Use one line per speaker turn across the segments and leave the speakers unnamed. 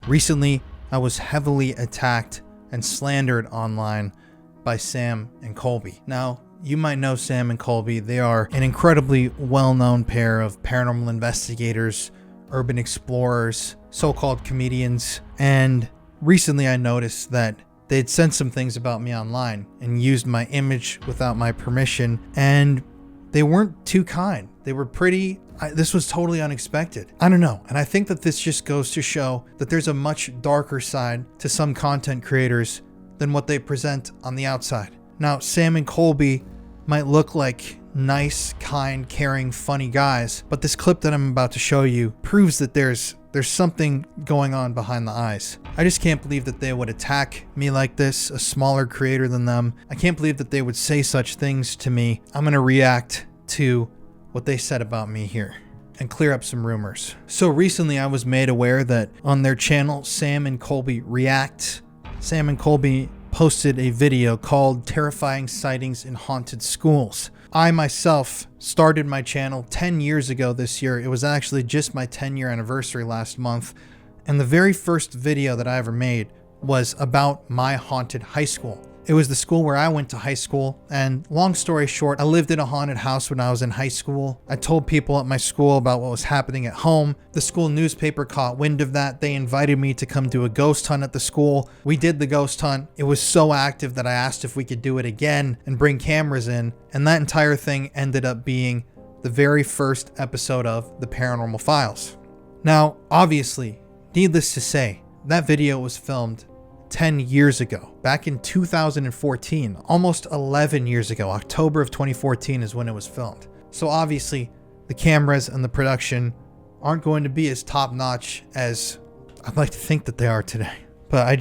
Recently, I was heavily attacked and slandered online by Sam and Colby. Now, you might know Sam and Colby. They are an incredibly well-known pair of paranormal investigators, urban explorers, so-called comedians, and recently I noticed that they had said some things about me online and used my image without my permission, and they weren't too kind. They were this was totally unexpected. I don't know. And I think that this just goes to show that there's a much darker side to some content creators than what they present on the outside. Now, Sam and Colby might look like nice, kind, caring, funny guys, but this clip that I'm about to show you proves that there's something going on behind the eyes. I just can't believe that they would attack me like this, a smaller creator than them. I can't believe that they would say such things to me. I'm gonna react to what they said about me here and clear up some rumors. So recently I was made aware that on their channel, Sam and Colby React, Sam and Colby posted a video called Terrifying Sightings in Haunted Schools. I myself started my channel 10 years ago this year. It was actually just my 10-year anniversary last month. And the very first video that I ever made was about my haunted high school. It was the school where I went to high school, and long story short, I lived in a haunted house when I was in high school. I told people at my school about what was happening at home. The school newspaper caught wind of that. They invited me to come do a ghost hunt at the school. We did the ghost hunt. It was so active that I asked if we could do it again and bring cameras in, and that entire thing ended up being the very first episode of the Paranormal Files. Now, obviously, needless to say, that video was filmed 10 years ago, back in 2014, almost 11 years ago. October of 2014 is when it was filmed. So obviously the cameras and the production aren't going to be as top notch as I'd like to think that they are today. But I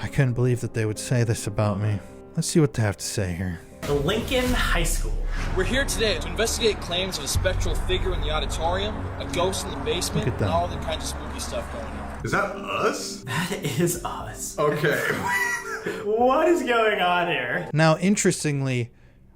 couldn't believe that they would say this about me. Let's see what they have to say here.
The Lincoln High School.
We're here today to investigate claims of a spectral figure in the auditorium, a ghost in the basement, and all the kinds of spooky stuff going on.
Is that us?
That is us.
Okay.
What is going on here?
Now, interestingly,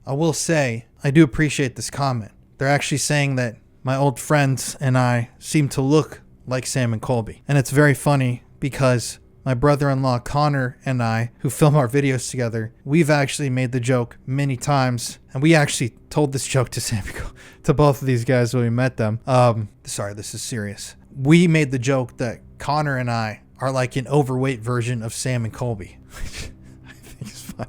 I will say, I do appreciate this comment. They're actually saying that my old friends and I seem to look like Sam and Colby. And it's very funny because my brother-in-law Connor and I, who film our videos together, we've actually made the joke many times. And we actually told this joke to both of these guys when we met them. Sorry, this is serious. We made the joke that Connor and I are like an overweight version of Sam and Colby. I think it's fun.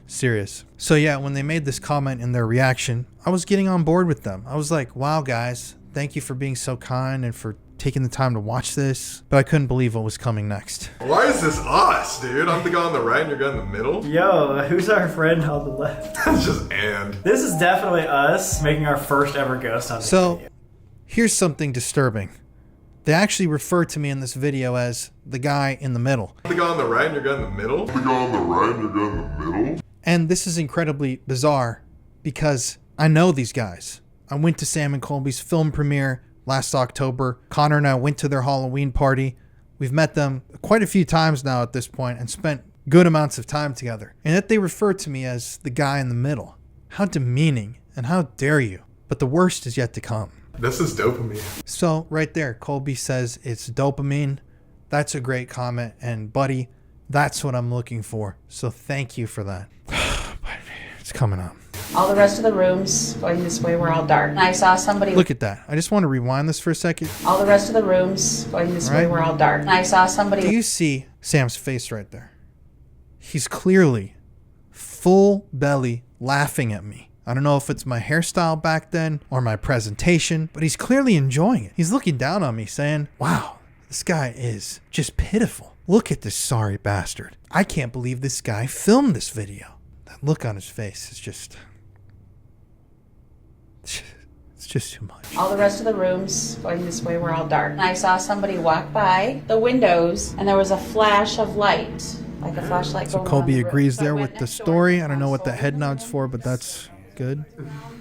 Serious. So yeah, when they made this comment in their reaction, I was getting on board with them. I was like, wow, guys, thank you for being so kind and for taking the time to watch this. But I couldn't believe what was coming next.
Why is this us, dude? I'm the guy on the right and you're the guy in the middle?
Yo, who's our friend on the left?
It's just and.
This is definitely us making our first ever ghost hunt.
So here's something disturbing. They actually refer to me in this video as the guy in the middle.
The guy on the right and you're the guy in the middle? The guy on the right and you're the guy in the middle?
And this is incredibly bizarre because I know these guys. I went to Sam and Colby's film premiere last October. Connor and I went to their Halloween party. We've met them quite a few times now at this point and spent good amounts of time together. And yet they refer to me as the guy in the middle. How demeaning, and how dare you? But the worst is yet to come.
This is dopamine.
So right there, Colby says it's dopamine. That's a great comment. And buddy, that's what I'm looking for. So thank you for that. It's coming up.
All the rest of the rooms going this way were all dark. And I saw somebody.
Look at that. I just want to rewind this for a second.
All the rest of the rooms going this way were all dark. And I saw somebody.
Do you see Sam's face right there? He's clearly full belly laughing at me. I don't know if it's my hairstyle back then or my presentation, but he's clearly enjoying it. He's looking down on me saying, wow, this guy is just pitiful. Look at this sorry bastard. I can't believe this guy filmed this video. That look on his face is just... it's just too much.
All the rest of the rooms going this way were all dark. And I saw somebody walk by the windows and there was a flash of light. Like a flashlight.
So Colby agrees there with the story. I don't know what the head nod's for, but that's good.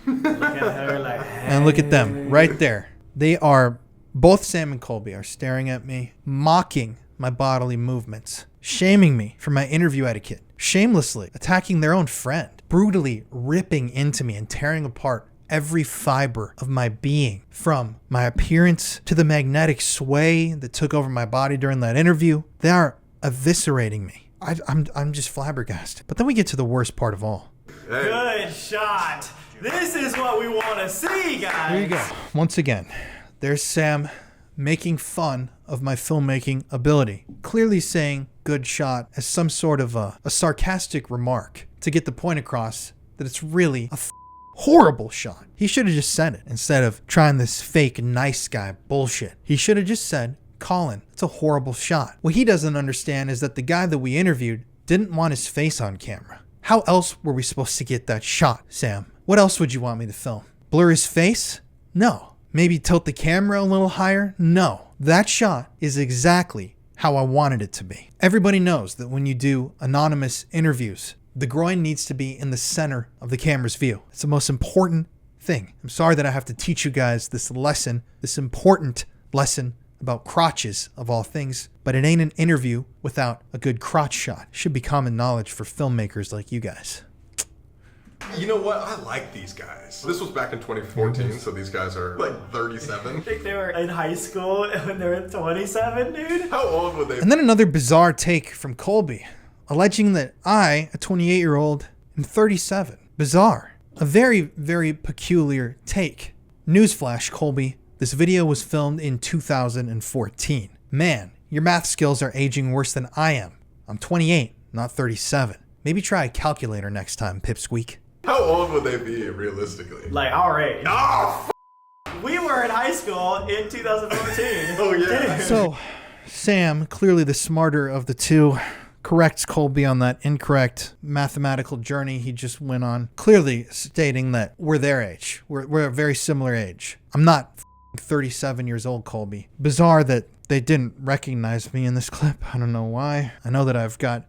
Look at her like,
and look at them right there. They are, both Sam and Colby are staring at me, mocking my bodily movements, shaming me for my interview etiquette, shamelessly attacking their own friend, brutally ripping into me and tearing apart every fiber of my being, from my appearance to the magnetic sway that took over my body during that interview. They are eviscerating me. I'm just flabbergasted. But then we get to the worst part of all.
Good shot. This is what we want to see, guys.
Here you go. Once again, there's Sam making fun of my filmmaking ability, clearly saying good shot as some sort of a sarcastic remark to get the point across that it's really a horrible shot. He should have just said it instead of trying this fake nice guy bullshit. He should have just said, Colin, it's a horrible shot. What he doesn't understand is that the guy that we interviewed didn't want his face on camera. How else were we supposed to get that shot, Sam? What else would you want me to film? Blur his face? No. Maybe tilt the camera a little higher? No. That shot is exactly how I wanted it to be. Everybody knows that when you do anonymous interviews, the groin needs to be in the center of the camera's view. It's the most important thing. I'm sorry that I have to teach you guys this lesson, this important lesson about crotches of all things, but it ain't an interview without a good crotch shot. It should be common knowledge for filmmakers like you guys.
You know what? I like these guys. This was back in 2014, so these guys are like 37.
I think they were in high school when they were 27, dude.
How old would they be?
And then another bizarre take from Colby, alleging that I, a 28-year-old, am 37. Bizarre. A very, very peculiar take. Newsflash, Colby. This video was filmed in 2014. Man, your math skills are aging worse than I am. I'm 28, not 37. Maybe try a calculator next time, pipsqueak.
How old would they be realistically?
Like our age.
Oh,
We were in high school in 2014.
Oh, yeah.
Dude.
So, Sam, clearly the smarter of the two, corrects Colby on that incorrect mathematical journey he just went on, clearly stating that we're their age. We're a very similar age. I'm not 37 years old, Colby. Bizarre that they didn't recognize me in this clip. I don't know why. I know that I've got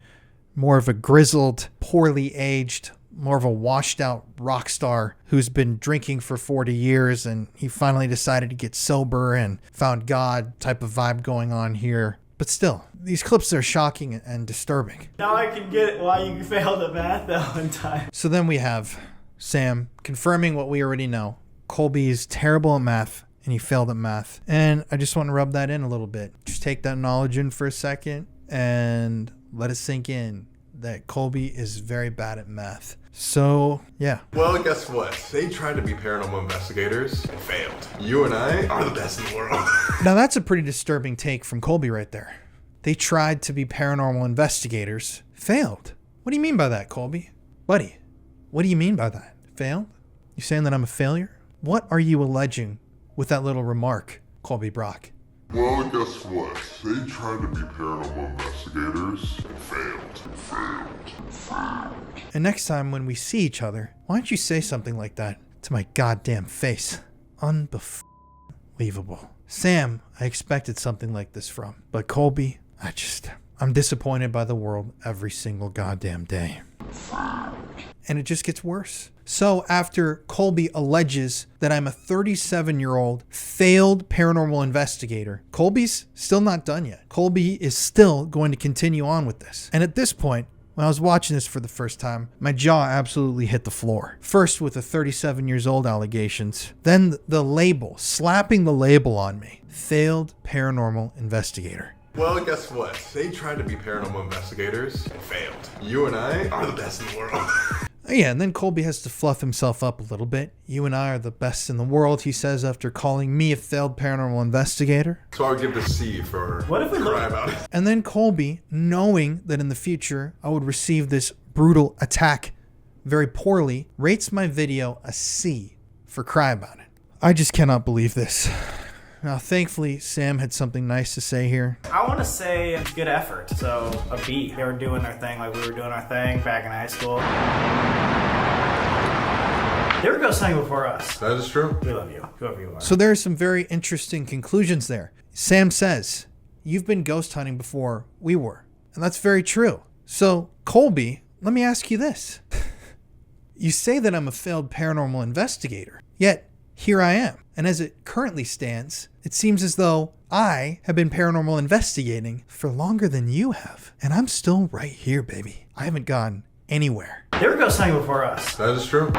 more of a grizzled, poorly aged, more of a washed out rock star who's been drinking for 40 years and he finally decided to get sober and found God type of vibe going on here. But still, these clips are shocking and disturbing.
Now I can get why you failed at math that one time.
So then we have Sam confirming what we already know. Colby is terrible at math and he failed at math. And I just want to rub that in a little bit. Just take that knowledge in for a second and let it sink in that Colby is very bad at math. So, yeah.
Well, guess what? They tried to be paranormal investigators and failed. You and I are the best in the world.
Now that's a pretty disturbing take from Colby right there. They tried to be paranormal investigators, failed. What do you mean by that, Colby? Buddy, what do you mean by that? Failed? You saying that I'm a failure? What are you alleging with that little remark, Colby Brock?
Well, guess what? They tried to be paranormal investigators and failed.
And next time when we see each other, why don't you say something like that to my goddamn face? Unbelievable. Sam, I expected something like this from. But Colby, I'm disappointed by the world every single goddamn day. And it just gets worse. So after Colby alleges that I'm a 37-year-old failed paranormal investigator, Colby's still not done yet. Colby is still going to continue on with this. And at this point, when I was watching this for the first time, my jaw absolutely hit the floor. First with the 37 years old allegations, then the label, slapping the label on me. Failed paranormal investigator.
Well, guess what? They tried to be paranormal investigators and failed. You and I are the best in the world.
Yeah, and then Colby has to fluff himself up a little bit. You and I are the best in the world, he says after calling me a failed paranormal investigator.
So I would give the C for
What if we
cry about it.
And then Colby, knowing that in the future I would receive this brutal attack very poorly, rates my video a C for cry about it. I just cannot believe this. Now, thankfully, Sam had something nice to say here.
I want to say it's good effort. So a B. They were doing their thing like we were doing our thing back in high school. They were ghost hunting before us.
That is true.
We love you, whoever you are.
So there are some very interesting conclusions there. Sam says, you've been ghost hunting before we were. And that's very true. So, Colby, let me ask you this. You say that I'm a failed paranormal investigator, yet here I am. And as it currently stands, it seems as though I have been paranormal investigating for longer than you have. And I'm still right here, baby. I haven't gone anywhere.
They were ghost hunting before us.
That is true.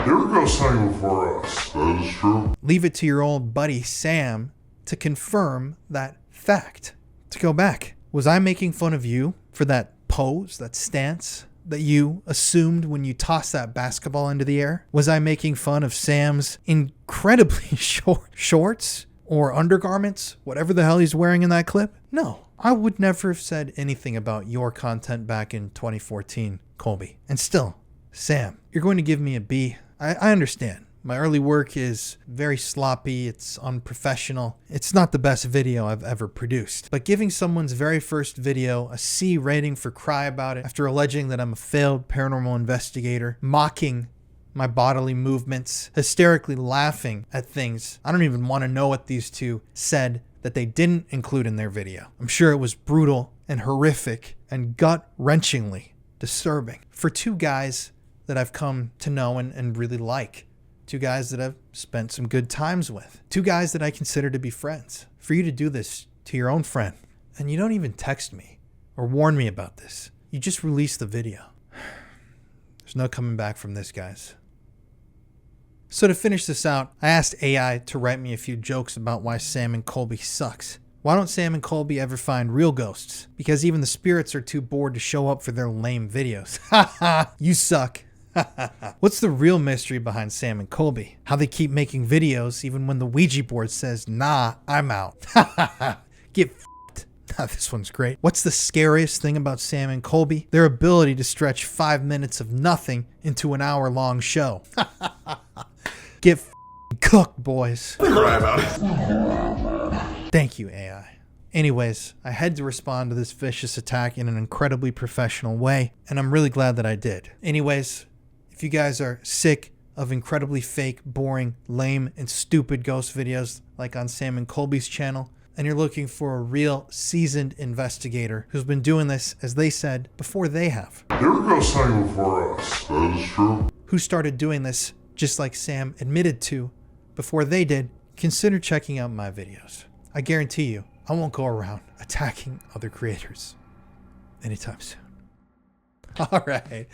Leave it to your old buddy Sam to confirm that fact. To go back, was I making fun of you for that pose, that stance that you assumed when you tossed that basketball into the air? Was I making fun of Sam's incredibly short shorts or undergarments, whatever the hell he's wearing in that clip? No, I would never have said anything about your content back in 2014, Colby. And still, Sam, you're going to give me a B. I understand. My early work is very sloppy, it's unprofessional. It's not the best video I've ever produced. But giving someone's very first video a C rating for cry about it after alleging that I'm a failed paranormal investigator, mocking my bodily movements, hysterically laughing at things I don't even want to know what these two said that they didn't include in their video. I'm sure it was brutal and horrific and gut-wrenchingly disturbing for two guys that I've come to know and really like. Two guys that I've spent some good times with. Two guys that I consider to be friends. For you to do this to your own friend, and you don't even text me or warn me about this. You just released the video. There's no coming back from this, guys. So to finish this out, I asked AI to write me a few jokes about why Sam and Colby sucks. Why don't Sam and Colby ever find real ghosts? Because even the spirits are too bored to show up for their lame videos. Ha ha, you suck. What's the real mystery behind Sam and Colby? How they keep making videos even when the Ouija board says, nah, I'm out. Get f***ed. This one's great. What's the scariest thing about Sam and Colby? Their ability to stretch 5 minutes of nothing into an hour-long show. Get f***ing cooked, boys.
Cry about it.
Thank you, AI. Anyways, I had to respond to this vicious attack in an incredibly professional way, and I'm really glad that I did. Anyways, if you guys are sick of incredibly fake, boring, lame, and stupid ghost videos like on Sam and Colby's channel, and you're looking for a real seasoned investigator who's been doing this, as they said, before they have.
They were ghost hunting before us. That is true.
Who started doing this just like Sam admitted to before they did, consider checking out my videos. I guarantee you, I won't go around attacking other creators anytime soon. All right.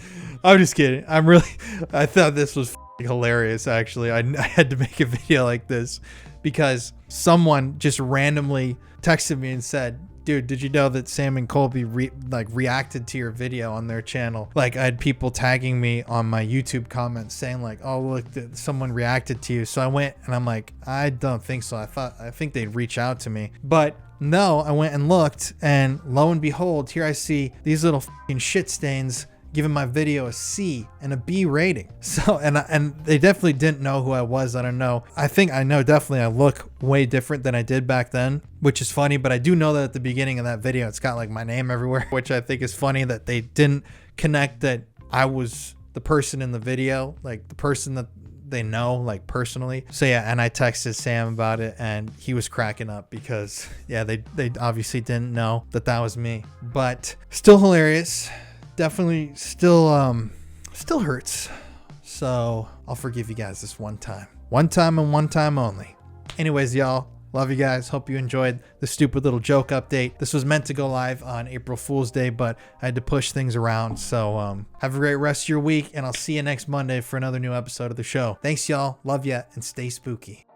I'm just kidding. I thought this was hilarious, actually. I had to make a video like this because someone just randomly texted me and said, dude, did you know that Sam and Colby reacted to your video on their channel? Like, I had people tagging me on my YouTube comments saying like, oh, look, someone reacted to you. So I went and I'm like, I don't think so. I think they'd reach out to me. But no, I went and looked, and lo and behold, here I see these little fucking shit stains giving my video a C and a B rating. So, and they definitely didn't know who I was. I don't know. I think I know definitely I look way different than I did back then, which is funny, but I do know that at the beginning of that video, it's got like my name everywhere, which I think is funny that they didn't connect that I was the person in the video, like the person that they know, like personally. So yeah, and I texted Sam about it, and he was cracking up because yeah, they obviously didn't know that was me, but still hilarious. Definitely still hurts. So I'll forgive you guys this one time and one time only. Anyways, y'all, love you guys. Hope you enjoyed the stupid little joke update. This was meant to go live on April Fool's Day, but I had to push things around. So have a great rest of your week, and I'll see you next Monday for another new episode of the show. Thanks, y'all. Love ya, and stay spooky.